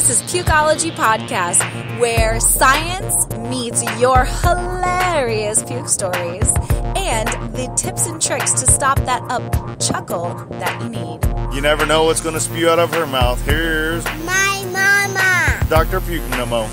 This is Pukeology Podcast, where science meets your hilarious puke stories and the tips and tricks to stop that up-chuckle that you need. You never know what's going to spew out of her mouth. Here's my mama, Dr. Pukeology.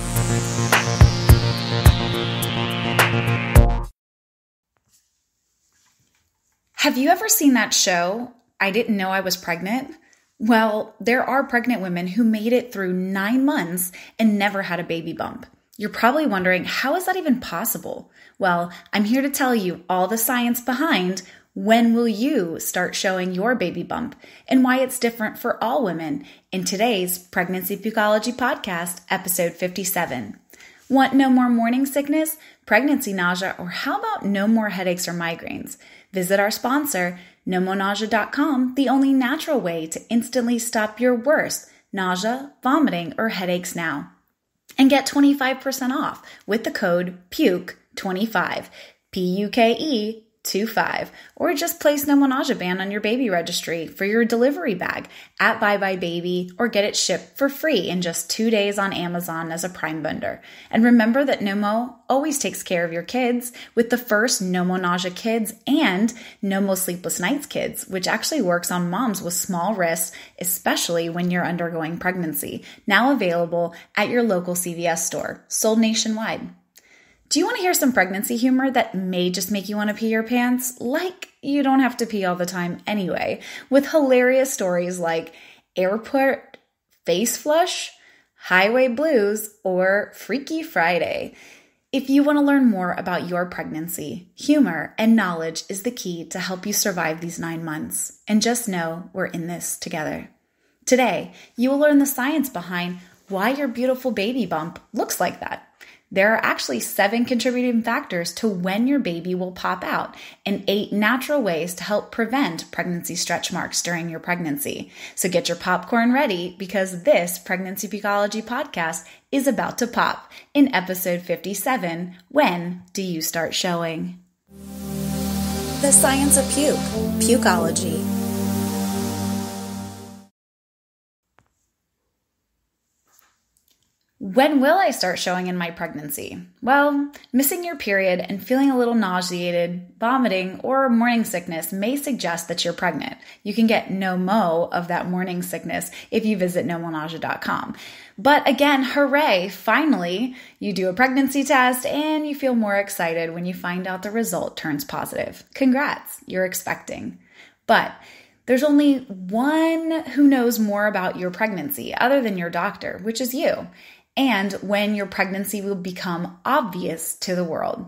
Have you ever seen that show, I Didn't Know I Was Pregnant? Well, there are pregnant women who made it through 9 months and never had a baby bump. You're probably wondering, how is that even possible? Well, I'm here to tell you all the science behind when will you start showing your baby bump and why it's different for all women in today's Pregnancy Pukeology Podcast, episode 57. Want no more morning sickness, pregnancy nausea, or how about no more headaches or migraines? Visit our sponsor, nomonausea.com, the only natural way to instantly stop your worst nausea, vomiting, or headaches now. And get 25% off with the code PUKE25, PUKE 25, or just place No More Nausea Ban on your baby registry for your delivery bag at Bye Bye Baby, or get it shipped for free in just 2 days on Amazon as a Prime vendor. And remember that Nomo always takes care of your kids with the first No More Nausea Kids and No More Sleepless Nights Kids, which actually works on moms with small wrists, especially when you're undergoing pregnancy. Now available at your local CVS store, sold nationwide. Do you want to hear some pregnancy humor that may just make you want to pee your pants? Like you don't have to pee all the time anyway, with hilarious stories like airport face flush, highway blues, or Freaky Friday. If you want to learn more about your pregnancy, humor and knowledge is the key to help you survive these 9 months. And just know we're in this together. Today, you will learn the science behind why your beautiful baby bump looks like that. There are actually 7 contributing factors to when your baby will pop out and 8 natural ways to help prevent pregnancy stretch marks during your pregnancy. So get your popcorn ready because this Pregnancy Pukeology Podcast is about to pop in episode 57. When do you start showing? The science of puke, Pukeology. When will I start showing in my pregnancy? Well, missing your period and feeling a little nauseated, vomiting, or morning sickness may suggest that you're pregnant. You can get no mo of that morning sickness if you visit nomonausea.com. But again, hooray, finally, you do a pregnancy test and you feel more excited when you find out the result turns positive. Congrats, you're expecting. But there's only one who knows more about your pregnancy other than your doctor, which is you, and when your pregnancy will become obvious to the world.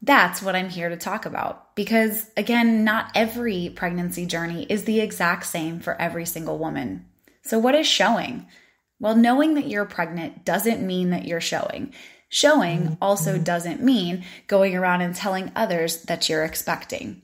That's what I'm here to talk about because, again, not every pregnancy journey is the exact same for every single woman. So what is showing? Well, knowing that you're pregnant doesn't mean that you're showing. Showing also doesn't mean going around and telling others that you're expecting.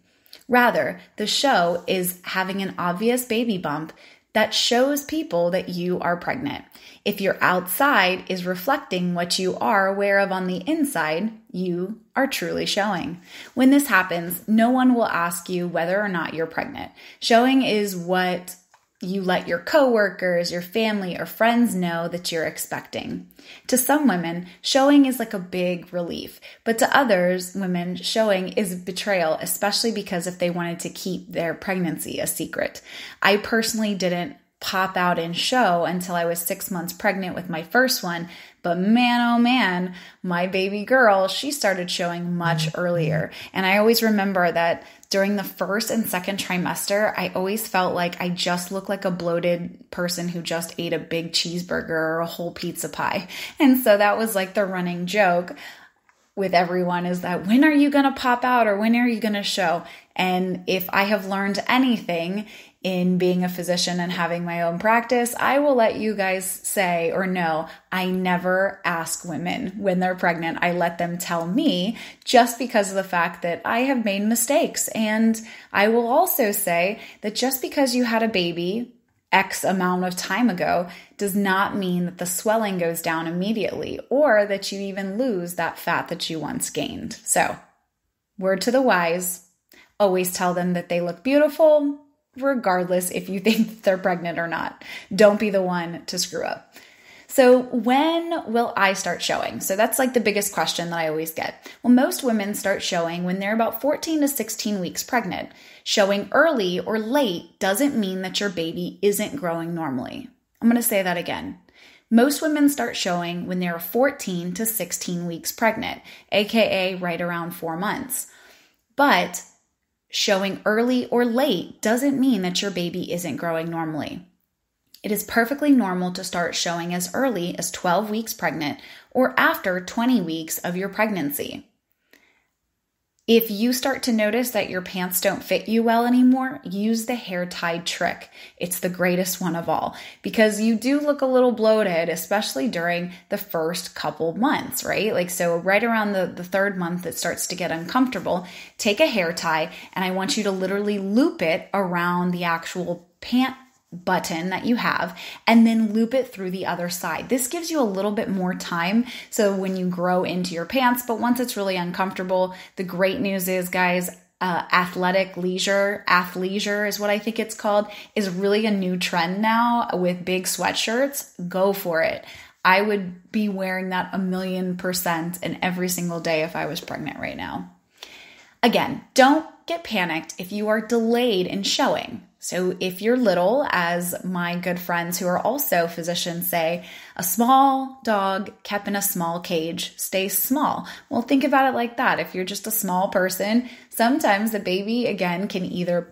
Rather, the show is having an obvious baby bump that shows people that you are pregnant. If your outside is reflecting what you are aware of on the inside, you are truly showing. When this happens, no one will ask you whether or not you're pregnant. Showing is what you let your coworkers, your family, or friends know that you're expecting. To some women, showing is like a big relief, but to others, women, showing is betrayal, especially because if they wanted to keep their pregnancy a secret. I personally didn't pop out and show until I was 6 months pregnant with my first one. But man, oh man, my baby girl, she started showing much earlier. And I always remember that during the first and second trimester, I always felt like I just looked like a bloated person who just ate a big cheeseburger or a whole pizza pie. And so that was like the running joke with everyone is that when are you going to pop out or when are you going to show? And if I have learned anything in being a physician and having my own practice, I will let you guys say or know, I never ask women when they're pregnant. I let them tell me just because of the fact that I have made mistakes. And I will also say that just because you had a baby X amount of time ago does not mean that the swelling goes down immediately or that you even lose that fat that you once gained. So, word to the wise, always tell them that they look beautiful, regardless if you think they're pregnant or not. Don't be the one to screw up. So when will I start showing? So that's like the biggest question that I always get. Well, most women start showing when they're about 14 to 16 weeks pregnant. Showing early or late doesn't mean that your baby isn't growing normally. I'm going to say that again. Most women start showing when they're 14 to 16 weeks pregnant, aka right around 4 months. But showing early or late doesn't mean that your baby isn't growing normally. It is perfectly normal to start showing as early as 12 weeks pregnant or after 20 weeks of your pregnancy. If you start to notice that your pants don't fit you well anymore, use the hair tie trick. It's the greatest one of all because you do look a little bloated, especially during the first couple months, right? Like, so right around the third month, it starts to get uncomfortable. Take a hair tie and I want you to literally loop it around the actual pant button that you have and then loop it through the other side. This gives you a little bit more time so when you grow into your pants, but once it's really uncomfortable, the great news is, guys, athleisure is what I think it's called, is really a new trend now with big sweatshirts. Go for it. I would be wearing that 1,000,000% and every single day if I was pregnant right now. Again, don't get panicked if you are delayed in showing. So if you're little, as my good friends who are also physicians say, a small dog kept in a small cage stays small. Well, think about it like that. If you're just a small person, sometimes the baby, again, can either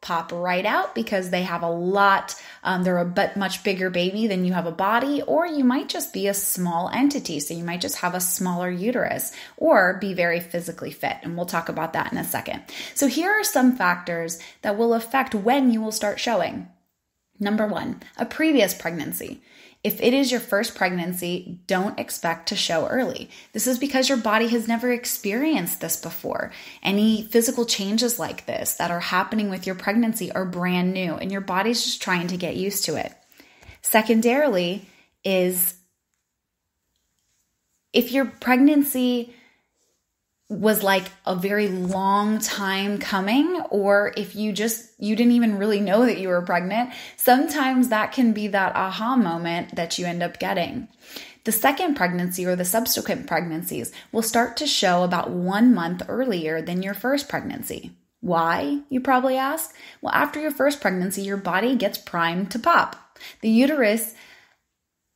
pop right out because they have they're a much bigger baby than you have a body, or you might just be a small entity. So you might just have a smaller uterus or be very physically fit. And we'll talk about that in a second. So here are some factors that will affect when you will start showing. Number 1, a previous pregnancy. If it is your first pregnancy, don't expect to show early. This is because your body has never experienced this before. Any physical changes like this that are happening with your pregnancy are brand new, and your body's just trying to get used to it. Secondarily is if your pregnancy was like a very long time coming, or if you didn't even really know that you were pregnant, sometimes that can be that aha moment that you end up getting. The second pregnancy or the subsequent pregnancies will start to show about 1 month earlier than your first pregnancy. Why, you probably ask? Well, after your first pregnancy, your body gets primed to pop. The uterus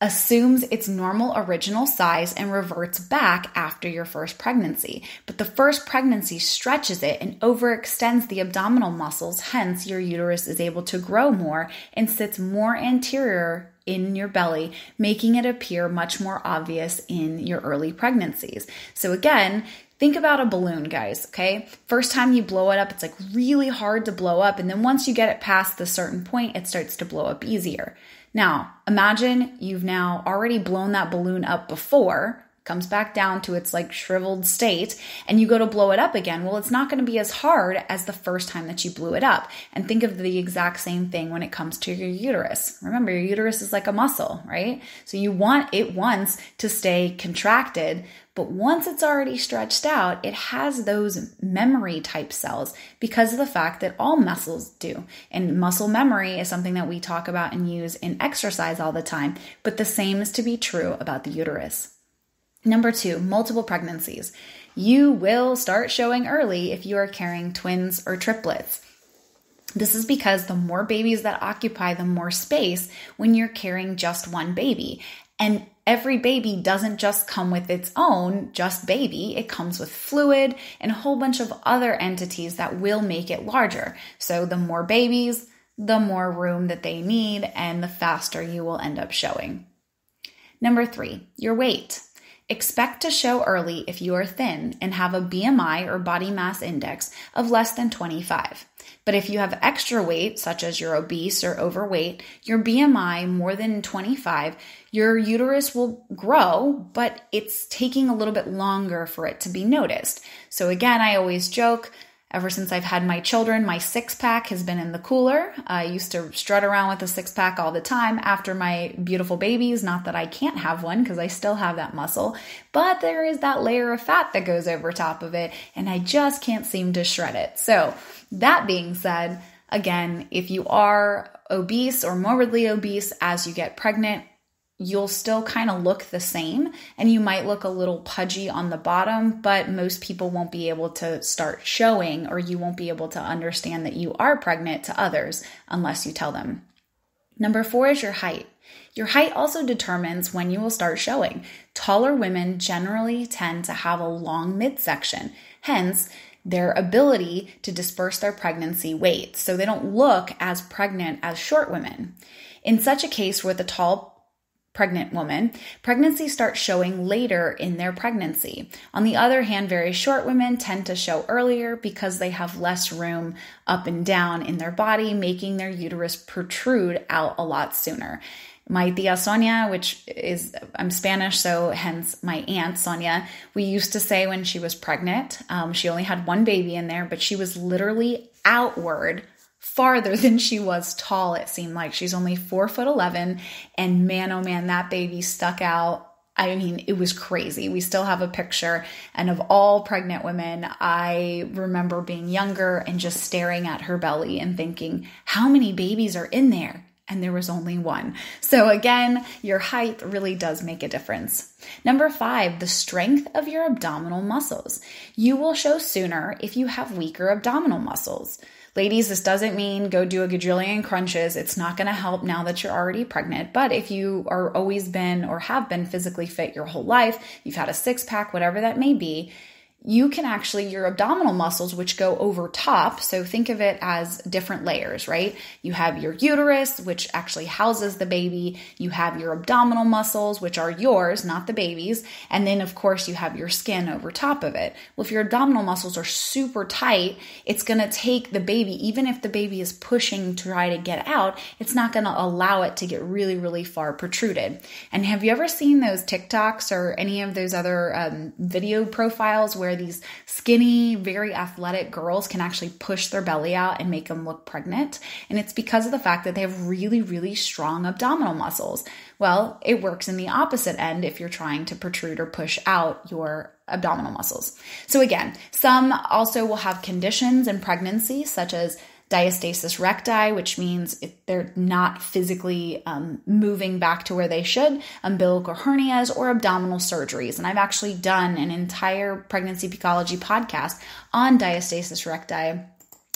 assumes its normal original size and reverts back after your first pregnancy. But the first pregnancy stretches it and overextends the abdominal muscles, hence your uterus is able to grow more and sits more anterior in your belly, making it appear much more obvious in your early pregnancies. So again, think about a balloon, guys, okay? First time you blow it up, it's like really hard to blow up. And then once you get it past the certain point, it starts to blow up easier. Now, imagine you've now already blown that balloon up before, comes back down to its like shriveled state, and you go to blow it up again. Well, it's not going to be as hard as the first time that you blew it up. And think of the exact same thing when it comes to your uterus. Remember, your uterus is like a muscle, right? So you want it once to stay contracted, but once it's already stretched out, it has those memory type cells because of the fact that all muscles do. And muscle memory is something that we talk about and use in exercise all the time, but the same is to be true about the uterus. Number 2, multiple pregnancies. You will start showing early if you are carrying twins or triplets. This is because the more babies that occupy the more space when you're carrying just one baby. And every baby doesn't just come with its own just baby. It comes with fluid and a whole bunch of other entities that will make it larger. So the more babies, the more room that they need, and the faster you will end up showing. Number 3, your weight. Expect to show early if you are thin and have a BMI or body mass index of less than 25. But if you have extra weight, such as you're obese or overweight, your BMI more than 25, your uterus will grow, but it's taking a little bit longer for it to be noticed. So again, I always joke, ever since I've had my children, my 6-pack has been in the cooler. I used to strut around with a 6-pack all the time after my beautiful babies. Not that I can't have one because I still have that muscle, but there is that layer of fat that goes over top of it, and I just can't seem to shred it. So that being said, again, if you are obese or morbidly obese as you get pregnant, you'll still kind of look the same, and you might look a little pudgy on the bottom, but most people won't be able to start showing, or you won't be able to understand that you are pregnant to others unless you tell them. Number 4 is your height. Your height also determines when you will start showing. Taller women generally tend to have a long midsection, hence their ability to disperse their pregnancy weight, so they don't look as pregnant as short women. In such a case with a tall pregnant woman, pregnancy starts showing later in their pregnancy. On the other hand, very short women tend to show earlier because they have less room up and down in their body, making their uterus protrude out a lot sooner. My tia Sonia, I'm Spanish, so hence my aunt Sonia, we used to say when she was pregnant, she only had one baby in there, but she was literally outward farther than she was tall. It seemed like she's only 4'11", and man, oh man, that baby stuck out. I mean, it was crazy. We still have a picture, and of all pregnant women, I remember being younger and just staring at her belly and thinking, how many babies are in there? And there was only one. So again, your height really does make a difference. Number 5, the strength of your abdominal muscles. You will show sooner if you have weaker abdominal muscles. Ladies, this doesn't mean go do a gajillion crunches. It's not going to help now that you're already pregnant. But if you are always been or have been physically fit your whole life, you've had a 6-pack, whatever that may be, you can actually, your abdominal muscles, which go over top, so think of it as different layers, right? You have your uterus, which actually houses the baby. You have your abdominal muscles, which are yours, not the baby's. And then, of course, you have your skin over top of it. Well, if your abdominal muscles are super tight, it's going to take the baby, even if the baby is pushing to try to get out, it's not going to allow it to get really, really far protruded. And have you ever seen those TikToks or any of those other video profiles where these skinny, very athletic girls can actually push their belly out and make them look pregnant? And it's because of the fact that they have really, really strong abdominal muscles. Well, it works in the opposite end if you're trying to protrude or push out your abdominal muscles. So again, some also will have conditions in pregnancy, such as diastasis recti, which means they're not physically moving back to where they should, umbilical hernias, or abdominal surgeries. And I've actually done an entire pregnancy Pukeology podcast on diastasis recti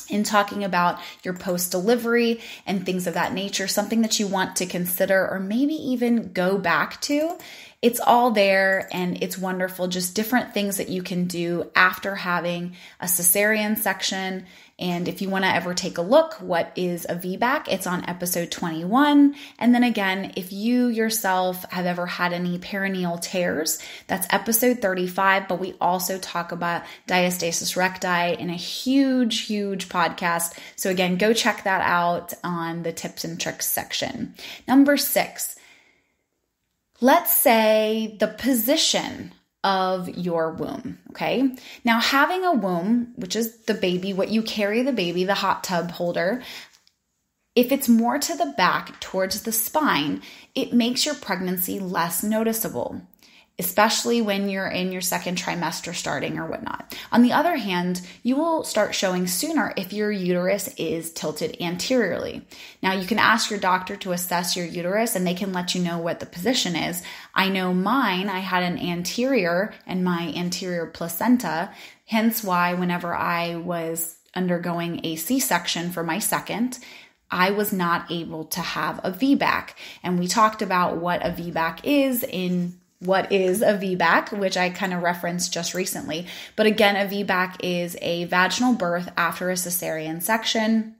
in talking about your post-delivery and things of that nature, something that you want to consider or maybe even go back to. It's all there and it's wonderful. Just different things that you can do after having a cesarean section. And if you want to ever take a look, what is a VBAC? It's on episode 21. And then again, if you yourself have ever had any perineal tears, that's episode 35. But we also talk about diastasis recti in a huge, huge podcast. So again, go check that out on the tips and tricks section. Number 6, let's say the position of your womb, okay? Now, having a womb, which is the baby, what you carry the baby, the hot tub holder, if it's more to the back towards the spine, it makes your pregnancy less noticeable, especially when you're in your second trimester starting or whatnot. On the other hand, you will start showing sooner if your uterus is tilted anteriorly. Now, you can ask your doctor to assess your uterus and they can let you know what the position is. I know mine, I had an anterior and my anterior placenta, hence why whenever I was undergoing a C-section for my second, I was not able to have a VBAC. And we talked about what a VBAC is in what is a VBAC, which I kind of referenced just recently. But again, a VBAC is a vaginal birth after a cesarean section,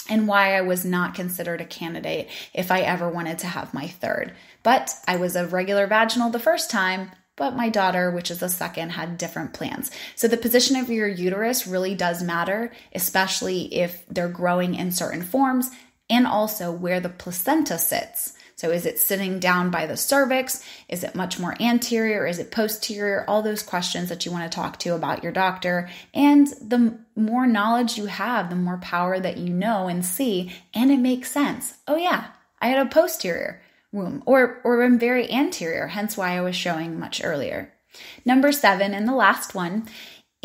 and why I was not considered a candidate if I ever wanted to have my third. But I was a regular vaginal the first time, but my daughter, which is the second, had different plans. So the position of your uterus really does matter, especially if they're growing in certain forms, and also where the placenta sits. So is it sitting down by the cervix? Is it much more anterior? Is it posterior? All those questions that you want to talk to about your doctor. And the more knowledge you have, the more power that you know and see, and it makes sense. Oh yeah, I had a posterior womb, or I'm very anterior, hence why I was showing much earlier. Number 7, and the last one,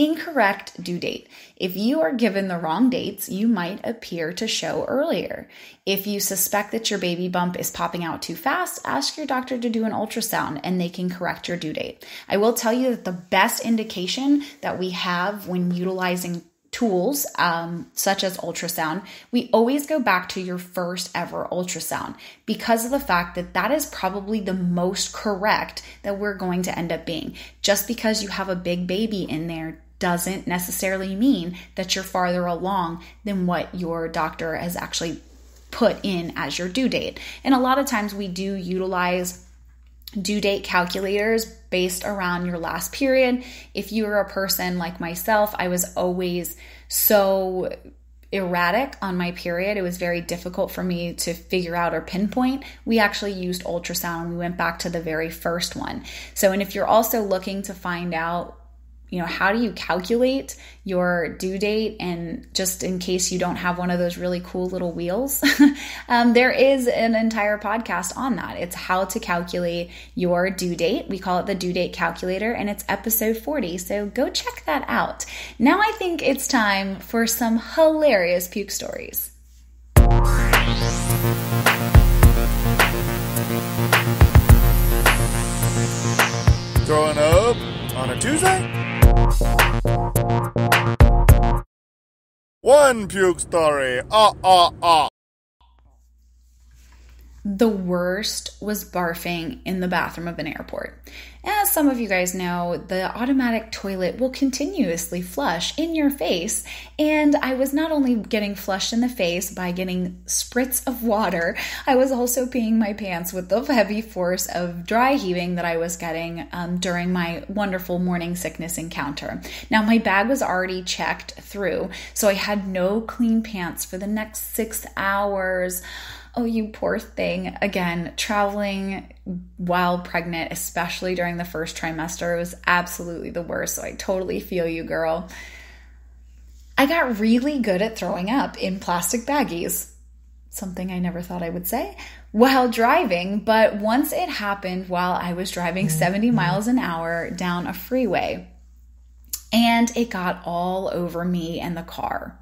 Incorrect due date. If you are given the wrong dates, you might appear to show earlier. If you suspect that your baby bump is popping out too fast, ask your doctor to do an ultrasound and they can correct your due date. I will tell you that the best indication that we have when utilizing tools such as ultrasound, we always go back to your first ever ultrasound because of the fact that that is probably the most correct that we're going to end up being. Just because you have a big baby in there doesn't necessarily mean that you're farther along than what your doctor has actually put in as your due date. And a lot of times we do utilize due date calculators based around your last period. If you are a person like myself, I was always so erratic on my period. It was very difficult for me to figure out or pinpoint. We actually used ultrasound. We went back to the very first one. So, and if you're also looking to find out, how do you calculate your due date? And just in case you don't have one of those really cool little wheels, there is an entire podcast on that. It's how to calculate your due date. We call it the due date calculator, and it's episode 40. So go check that out. Now I think it's time for some hilarious puke stories. Growing up on a Tuesday? One puke story. The worst was barfing in the bathroom of an airport. As some of you guys know, the automatic toilet will continuously flush in your face, and I was not only getting flushed in the face by getting spritz of water, I was also peeing my pants with the heavy force of dry heaving that I was getting during my wonderful morning sickness encounter. Now, my bag was already checked through, so I had no clean pants for the next 6 hours. Oh, you poor thing. Again, traveling while pregnant, especially during the first trimester, was absolutely the worst. So I totally feel you, girl. I got really good at throwing up in plastic baggies. Something I never thought I would say while driving, but once it happened while I was driving 70 miles an hour down a freeway, and it got all over me and the car.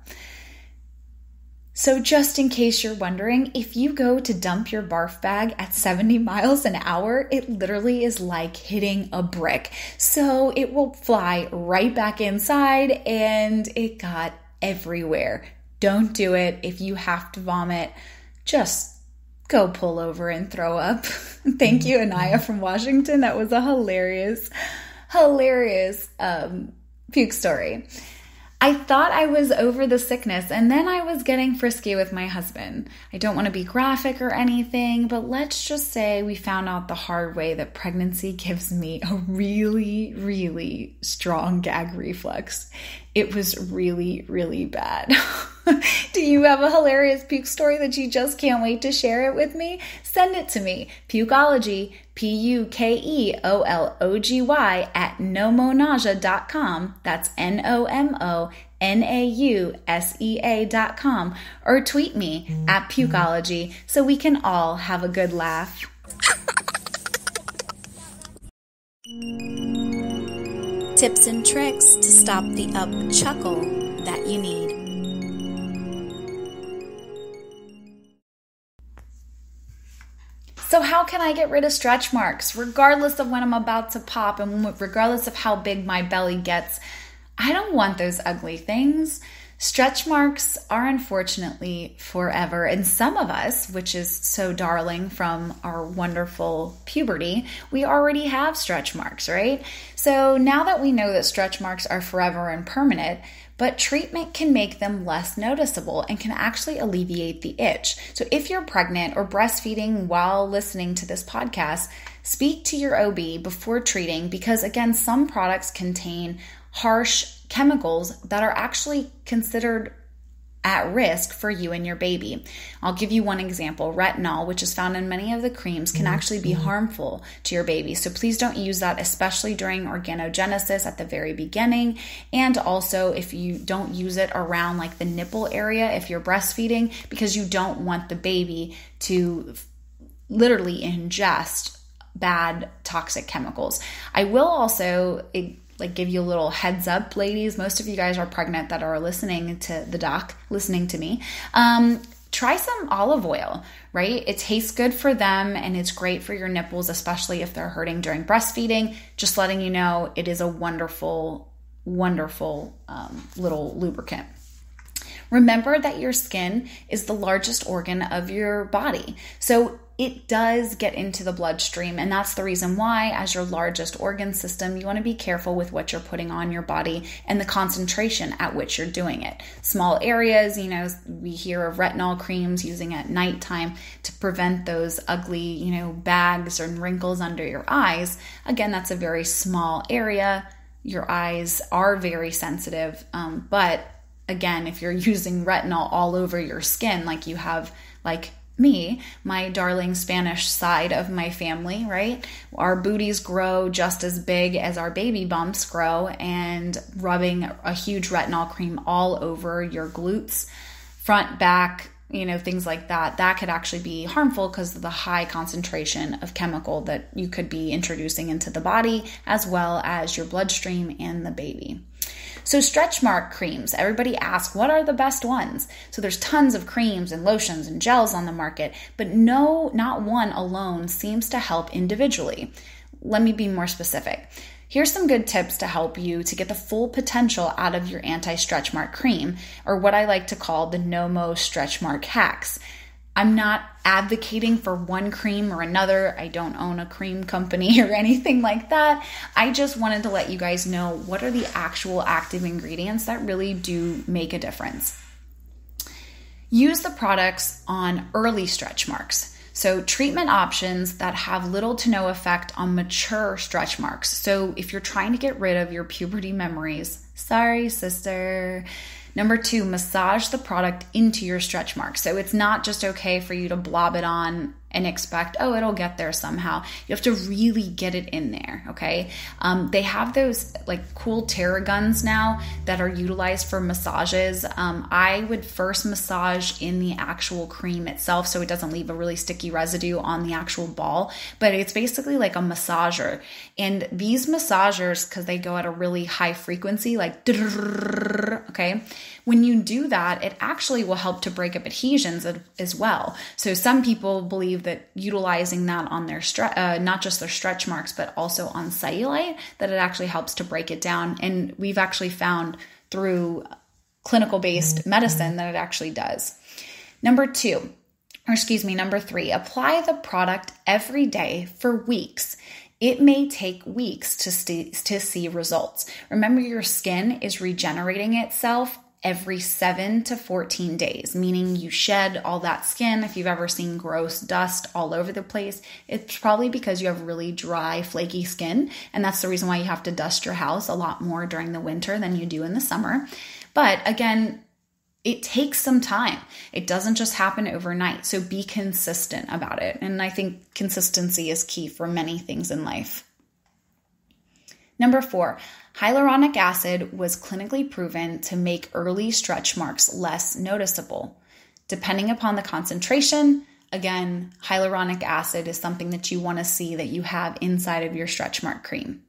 So just in case you're wondering, if you go to dump your barf bag at 70 miles an hour, it literally is like hitting a brick. So it will fly right back inside, and it got everywhere. Don't do it. If you have to vomit, just go pull over and throw up. Thank you, Anaya from Washington. That was a hilarious puke story. I thought I was over the sickness, and then I was getting frisky with my husband. I don't want to be graphic or anything, but let's just say we found out the hard way that pregnancy gives me a really, really strong gag reflex. It was really, really bad. Do you have a hilarious puke story that you just can't wait to share it with me? Send it to me. Pukeology, Pukeology @nomonausia.com. That's NOMONAUSEA.com. Or tweet me at Pukeology so we can all have a good laugh. Tips and tricks to stop the up-chuckle that you need. So how can I get rid of stretch marks, regardless of when I'm about to pop and regardless of how big my belly gets? I don't want those ugly things. Stretch marks are unfortunately forever. And some of us, which is so darling from our wonderful puberty, we already have stretch marks, right? So now that we know that stretch marks are forever and permanent, but treatment can make them less noticeable and can actually alleviate the itch. So if you're pregnant or breastfeeding while listening to this podcast, speak to your OB before treating, because again, some products contain harsh chemicals that are actually considered at risk for you and your baby. I'll give you one example. Retinol, which is found in many of the creams, can actually be harmful to your baby. So please don't use that, especially during organogenesis at the very beginning. And also if you don't use it around like the nipple area if you're breastfeeding, because you don't want the baby to literally ingest bad toxic chemicals. I will also like give you a little heads up, ladies. Most of you guys are pregnant that are listening to the doc, listening to me. Try some olive oil, right? It tastes good for them and it's great for your nipples, especially if they're hurting during breastfeeding. Just letting you know, it is a wonderful, wonderful little lubricant. Remember that your skin is the largest organ of your body. So it does get into the bloodstream, and that's the reason why, as your largest organ system, you want to be careful with what you're putting on your body and the concentration at which you're doing it. Small areas, we hear of retinol creams using at nighttime to prevent those ugly, bags and wrinkles under your eyes. Again, that's a very small area. Your eyes are very sensitive, but again, if you're using retinol all over your skin, like you have, like me, my darling Spanish side of my family, right? Our booties grow just as big as our baby bumps grow, and rubbing a huge retinol cream all over your glutes, front, back, things like that, that could actually be harmful because of the high concentration of chemical that you could be introducing into the body, as well as your bloodstream and the baby. So stretch mark creams, everybody asks, what are the best ones? So there's tons of creams and lotions and gels on the market, but no, not one alone seems to help individually. Let me be more specific. Here's some good tips to help you to get the full potential out of your anti-stretch mark cream, or what I like to call the no-mo stretch mark hacks. I'm not advocating for one cream or another. I don't own a cream company or anything like that. I just wanted to let you guys know what are the actual active ingredients that really do make a difference. Use the products on early stretch marks. So treatment options that have little to no effect on mature stretch marks. So if you're trying to get rid of your puberty memories, sorry, sister. Number 2, massage the product into your stretch marks. So it's not just okay for you to blob it on and expect, oh, it'll get there somehow. You have to really get it in there, okay? They have those like cool Terra guns now that are utilized for massages. I would first massage in the actual cream itself so it doesn't leave a really sticky residue on the actual ball, but it's basically like a massager. And these massagers, because they go at a really high frequency, like, okay? When you do that, it actually will help to break up adhesions as well. So some people believe that utilizing that on their not just their stretch marks, but also on cellulite, that it actually helps to break it down. And we've actually found through clinical-based medicine that it actually does. Number 3, apply the product every day for weeks. It may take weeks to see results. Remember, your skin is regenerating itself every 7 to 14 days, meaning you shed all that skin. If you've ever seen gross dust all over the place, it's probably because you have really dry, flaky skin. And that's the reason why you have to dust your house a lot more during the winter than you do in the summer. But again, it takes some time. It doesn't just happen overnight. So be consistent about it. And I think consistency is key for many things in life. Number 4, hyaluronic acid was clinically proven to make early stretch marks less noticeable. Depending upon the concentration, again, hyaluronic acid is something that you want to see that you have inside of your stretch mark cream.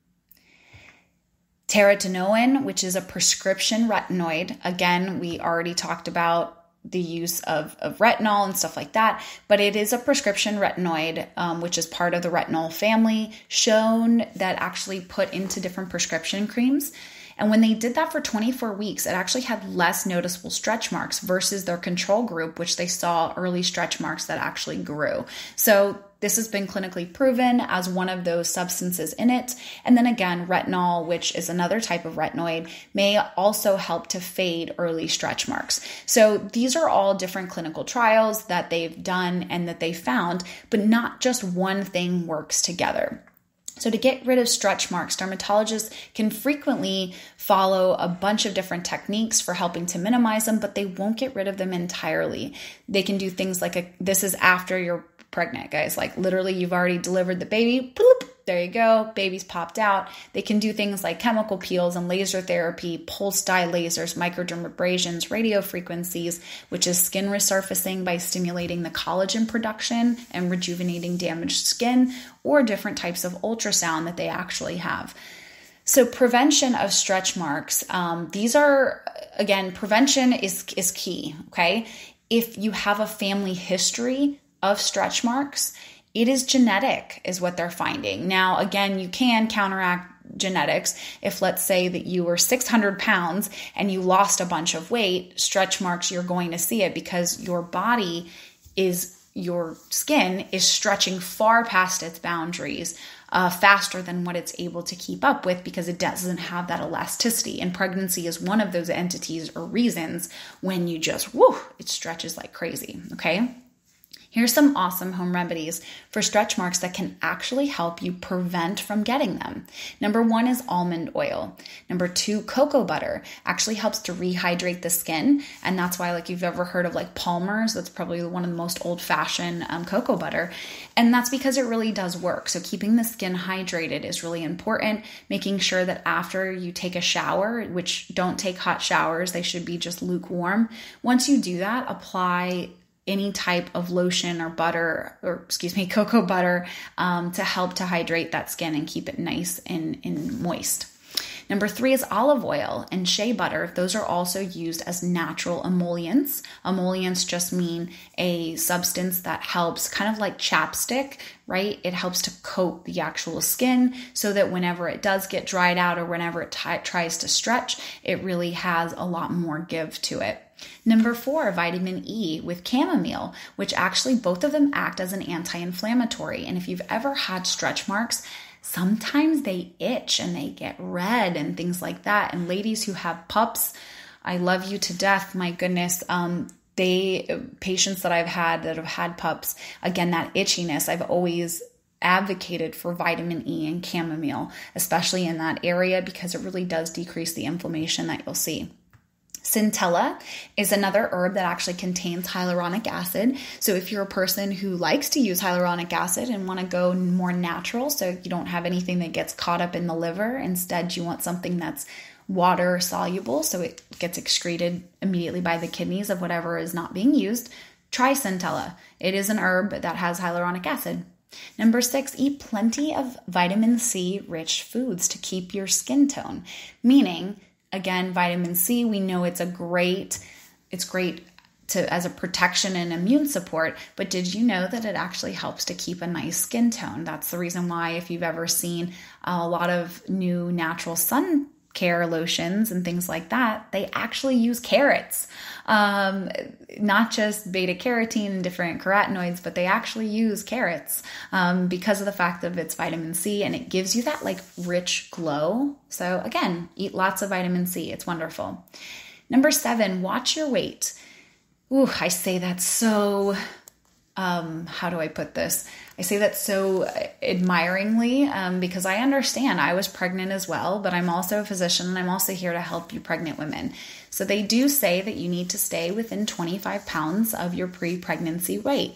Terotenoin, which is a prescription retinoid. Again, we already talked about the use of retinol and stuff like that, but it is a prescription retinoid, which is part of the retinol family, shown that actually put into different prescription creams. And when they did that for 24 weeks, it actually had less noticeable stretch marks versus their control group, which they saw early stretch marks that actually grew. So this has been clinically proven as one of those substances in it. And then again, retinol, which is another type of retinoid, may also help to fade early stretch marks. So these are all different clinical trials that they've done and that they found, but not just one thing works together. So to get rid of stretch marks, dermatologists can frequently follow a bunch of different techniques for helping to minimize them, but they won't get rid of them entirely. They can do things like this is after you're pregnant, guys. Like literally you've already delivered the baby, bloop, there you go, baby's popped out. They can do things like chemical peels and laser therapy, pulse dye lasers, microdermabrasions, radio frequencies, which is skin resurfacing by stimulating the collagen production and rejuvenating damaged skin, or different types of ultrasound that they actually have. So prevention of stretch marks, these are, again, prevention is key, okay? If you have a family history of stretch marks, it is genetic is what they're finding. Now, again, you can counteract genetics. If let's say that you were 600 pounds and you lost a bunch of weight, stretch marks, you're going to see it because your skin is stretching far past its boundaries, faster than what it's able to keep up with because it doesn't have that elasticity. And pregnancy is one of those entities or reasons when you just, it stretches like crazy, okay? Here's some awesome home remedies for stretch marks that can actually help you prevent from getting them. Number 1 is almond oil. Number 2, cocoa butter actually helps to rehydrate the skin. And that's why, like, you've ever heard of like Palmer's, that's probably one of the most old-fashioned cocoa butter. And that's because it really does work. So keeping the skin hydrated is really important. Making sure that after you take a shower, which don't take hot showers, they should be just lukewarm. Once you do that, apply any type of lotion or cocoa butter to help to hydrate that skin and keep it nice and moist. Number 3 is olive oil and shea butter. Those are also used as natural emollients. Emollients just mean a substance that helps, kind of like chapstick, right? It helps to coat the actual skin so that whenever it does get dried out or whenever it tries to stretch, it really has a lot more give to it. Number 4, vitamin E with chamomile, which actually both of them act as an anti-inflammatory. And if you've ever had stretch marks, sometimes they itch and they get red and things like that. And ladies who have pups, I love you to death. My goodness. Patients that I've had that have had pups, again, that itchiness, I've always advocated for vitamin E and chamomile, especially in that area because it really does decrease the inflammation that you'll see. Centella is another herb that actually contains hyaluronic acid. So if you're a person who likes to use hyaluronic acid and want to go more natural, so you don't have anything that gets caught up in the liver, instead you want something that's water soluble, so it gets excreted immediately by the kidneys of whatever is not being used, try centella. It is an herb that has hyaluronic acid. Number 6, eat plenty of vitamin C rich foods to keep your skin tone, meaning, again, vitamin C, we know it's great as a protection and immune support, but did you know that it actually helps to keep a nice skin tone? That's the reason why if you've ever seen a lot of new natural sun care lotions and things like that, they actually use carrots, not just beta carotene and different carotenoids, but they actually use carrots because of the fact of its vitamin C, and it gives you that like rich glow. So again, eat lots of vitamin C. It's wonderful. Number 7, watch your weight. Ooh, I say that so, how do I put this? I say that so admiringly because I understand I was pregnant as well, but I'm also a physician and I'm also here to help you pregnant women. So they do say that you need to stay within 25 pounds of your pre-pregnancy weight.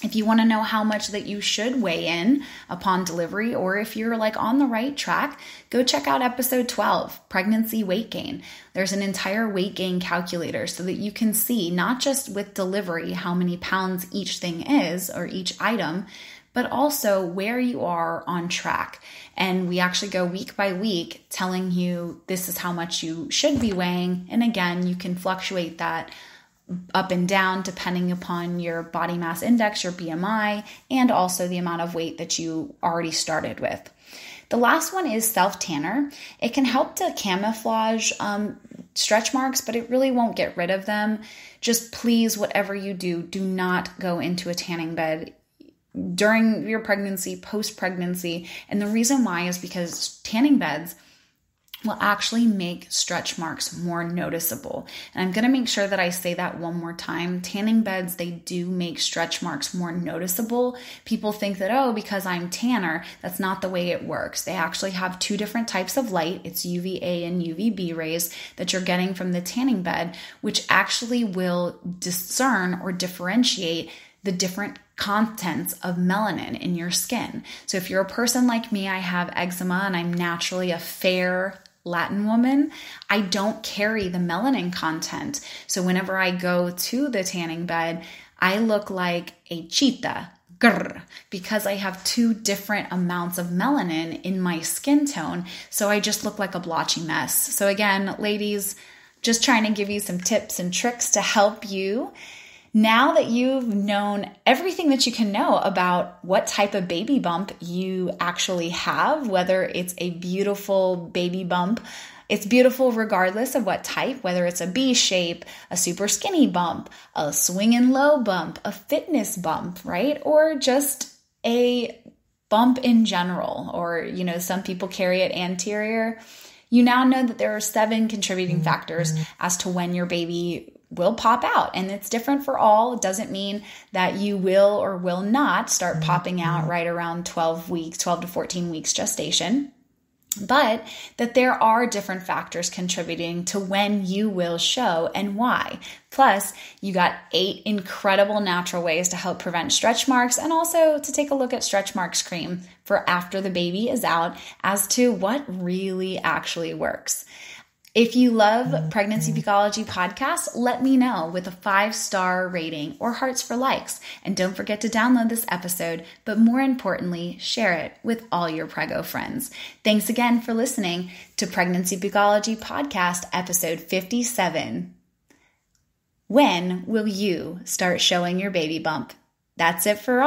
If you want to know how much that you should weigh in upon delivery, or if you're like on the right track, go check out episode 12, pregnancy weight gain. There's an entire weight gain calculator so that you can see not just with delivery how many pounds each thing is or each item, but also where you are on track. And we actually go week by week telling you this is how much you should be weighing. And again, you can fluctuate that up and down depending upon your body mass index, your BMI, and also the amount of weight that you already started with. The last one is self-tanner. It can help to camouflage stretch marks, but it really won't get rid of them. Just please, whatever you do, do not go into a tanning bed during your pregnancy, post-pregnancy. And the reason why is because tanning beds will actually make stretch marks more noticeable. And I'm going to make sure that I say that one more time. Tanning beds, they do make stretch marks more noticeable. People think that, oh, because I'm tanner, that's not the way it works. They actually have 2 different types of light. It's UVA and UVB rays that you're getting from the tanning bed, which actually will discern or differentiate the different contents of melanin in your skin. So if you're a person like me, I have eczema and I'm naturally a fair Latin woman, I don't carry the melanin content. So whenever I go to the tanning bed, I look like a cheetah grr, because I have 2 different amounts of melanin in my skin tone. So I just look like a blotchy mess. So again, ladies, just trying to give you some tips and tricks to help you. Now that you've known everything that you can know about what type of baby bump you actually have, whether it's a beautiful baby bump, it's beautiful regardless of what type, whether it's a B shape, a super skinny bump, a swinging low bump, a fitness bump, right? Or just a bump in general, or, some people carry it anterior. You now know that there are 7 contributing factors as to when your baby will pop out, and it's different for all. It doesn't mean that you will or will not start popping out right around 12 to 14 weeks gestation, but that there are different factors contributing to when you will show and why. Plus, you got 8 incredible natural ways to help prevent stretch marks, and also to take a look at stretch marks cream for after the baby is out as to what really actually works. If you love Pregnancy Pukeology podcast, let me know with a 5-star rating or hearts for likes. And don't forget to download this episode, but more importantly, share it with all your Prego friends. Thanks again for listening to Pregnancy Pukeology podcast, episode 57. When will you start showing your baby bump? That's it for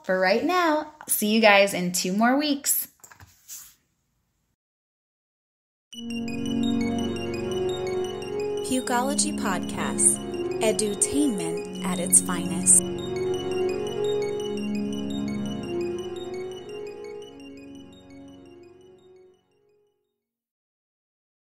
right now. See you guys in 2 more weeks. Pukeology Podcast, edutainment at its finest.